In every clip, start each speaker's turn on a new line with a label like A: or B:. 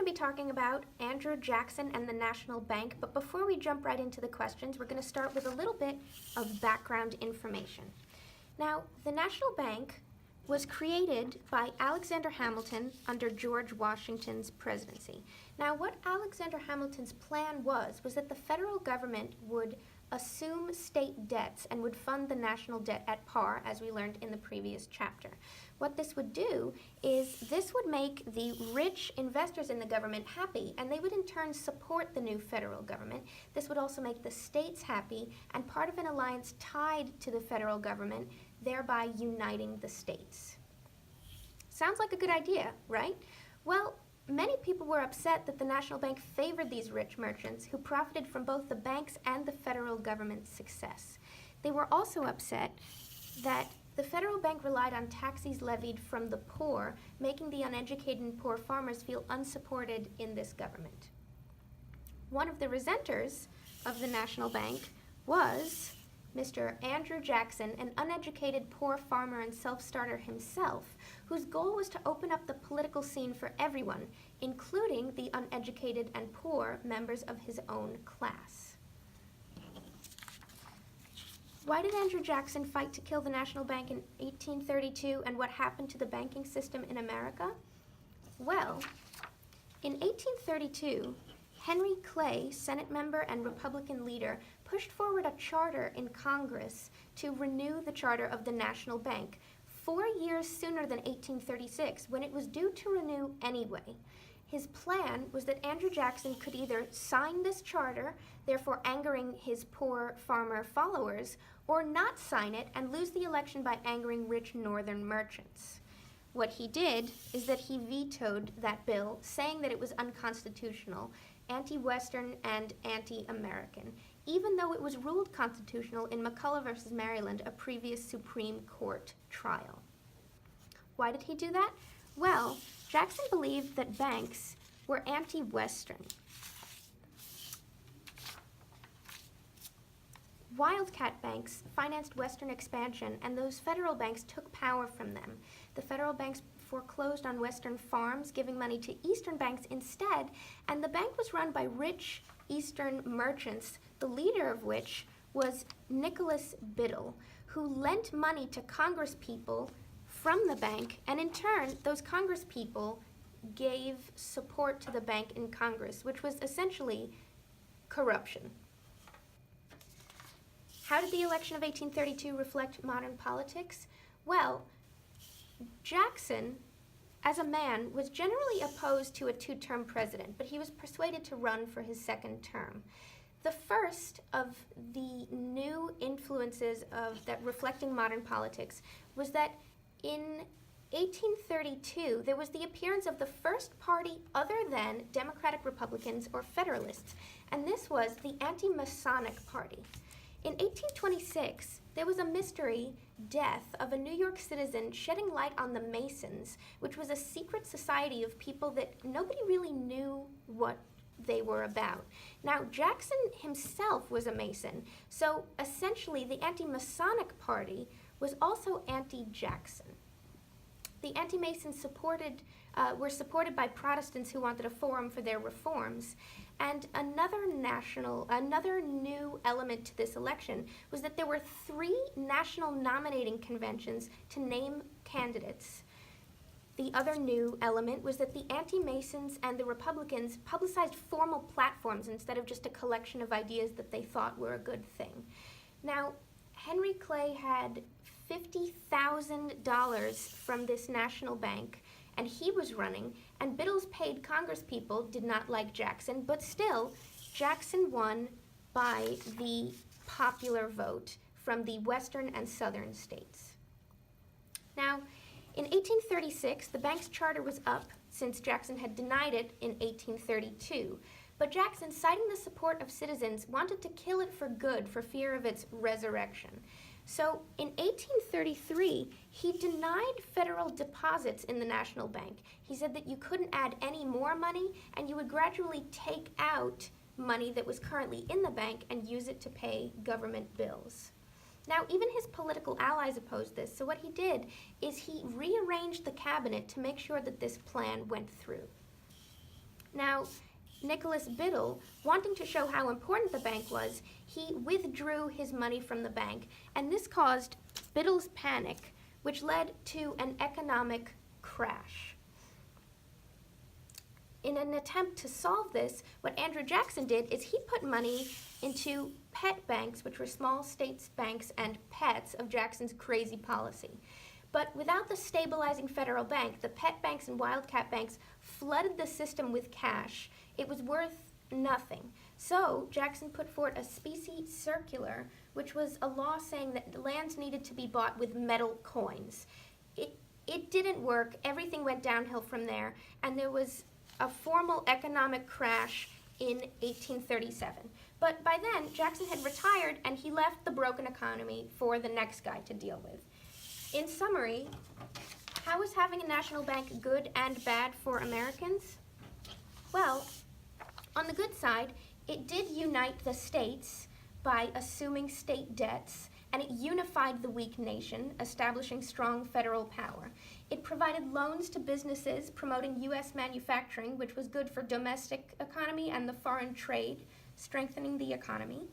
A: going to be talking about Andrew Jackson and the National Bank, but before we jump right into the questions, we're going to start with a little bit of background information. Now, the National Bank was created by Alexander Hamilton under George Washington's presidency. Now, what Alexander Hamilton's plan was that the federal government would assume state debts and would fund the national debt at par, as we learned in the previous chapter. What this would do is this would make the rich investors in the government happy, and they would in turn support the new federal government. This would also make the states happy and part of an alliance tied to the federal government, thereby uniting the states. Sounds like a good idea, right? Well, many people were upset that the National Bank favored these rich merchants who profited from both the bank's and the federal government's success. They were also upset that the federal bank relied on taxes levied from the poor, making the uneducated and poor farmers feel unsupported in this government. One of the resenters of the National Bank was Mr. Andrew Jackson, an uneducated poor farmer and self-starter himself, whose goal was to open up the political scene for everyone, including the uneducated and poor members of his own class. Why did Andrew Jackson fight to kill the National Bank in 1832, and what happened to the banking system in America? Well, in 1832, Henry Clay, Senate member and Republican leader, pushed forward a charter in Congress to renew the charter of the National Bank 4 years sooner than 1836, when it was due to renew anyway. His plan was that Andrew Jackson could either sign this charter, therefore angering his poor farmer followers, or not sign it and lose the election by angering rich northern merchants. What he did is that he vetoed that bill, saying that it was unconstitutional, anti-Western, and anti-American, even though it was ruled constitutional in McCulloch v. Maryland, a previous Supreme Court trial. Why did he do that? Well, Jackson believed that banks were anti-Western. Wildcat banks financed Western expansion, and those federal banks took power from them. The federal banks foreclosed on Western farms, giving money to Eastern banks instead, and the bank was run by rich Eastern merchants, the leader of which was Nicholas Biddle, who lent money to congresspeople from the bank, and in turn, those congresspeople gave support to the bank in Congress, which was essentially corruption. How did the election of 1832 reflect modern politics? Well, Jackson, as a man, was generally opposed to a two-term president, but he was persuaded to run for his second term. The first of the new influences that reflecting modern politics was that in 1832, there was the appearance of the first party other than Democratic Republicans or Federalists, and this was the anti-Masonic Party. In 1826, there was a mystery death of a New York citizen shedding light on the Masons, which was a secret society of people that nobody really knew what they were about. Now, Jackson himself was a Mason, so essentially the anti-Masonic Party was also anti-Jackson. The anti-Masons were supported by Protestants who wanted a forum for their reforms. And another new element to this election was that there were 3 national nominating conventions to name candidates. The other new element was that the anti-Masons and the Republicans publicized formal platforms instead of just a collection of ideas that they thought were a good thing. Now, Henry Clay had $50,000 from this national bank, and he was running, and Biddle's paid congresspeople did not like Jackson, but still, Jackson won by the popular vote from the western and southern states. Now, in 1836, the bank's charter was up since Jackson had denied it in 1832, but Jackson, citing the support of citizens, wanted to kill it for good for fear of its resurrection. So in 1833, he denied federal deposits in the National Bank. He said that you couldn't add any more money, and you would gradually take out money that was currently in the bank and use it to pay government bills. Now, even his political allies opposed this, so what he did is he rearranged the cabinet to make sure that this plan went through. Now, Nicholas Biddle, wanting to show how important the bank was, he withdrew his money from the bank, and this caused Biddle's panic, which led to an economic crash. In an attempt to solve this, what Andrew Jackson did is he put money into pet banks, which were small states banks and pets of Jackson's crazy policy. But without the stabilizing federal bank, the pet banks and wildcat banks flooded the system with cash. It was worth nothing. So Jackson put forth a specie circular, which was a law saying that lands needed to be bought with metal coins. It didn't work. Everything went downhill from there, and there was a formal economic crash in 1837. But by then, Jackson had retired, and he left the broken economy for the next guy to deal with. In summary, how is having a national bank good and bad for Americans? Well, on the good side, it did unite the states by assuming state debts, and it unified the weak nation, establishing strong federal power. It provided loans to businesses, promoting U.S. manufacturing, which was good for domestic economy and the foreign trade, strengthening the economy.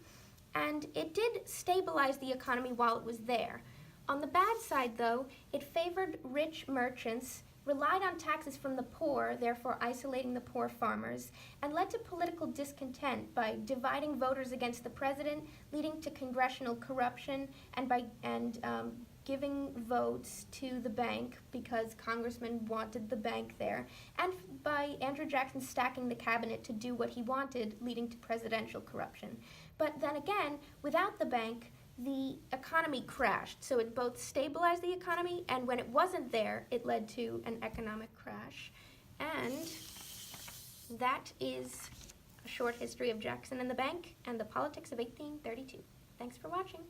A: And it did stabilize the economy while it was there. On the bad side, though, it favored rich merchants, relied on taxes from the poor, therefore isolating the poor farmers, and led to political discontent by dividing voters against the president, leading to congressional corruption, and giving votes to the bank because congressmen wanted the bank there, and by Andrew Jackson stacking the cabinet to do what he wanted, leading to presidential corruption. But then again, without the bank, the economy crashed. So it both stabilized the economy, and when it wasn't there, it led to an economic crash. And that is a short history of Jackson and the bank and the politics of 1832. Thanks for watching.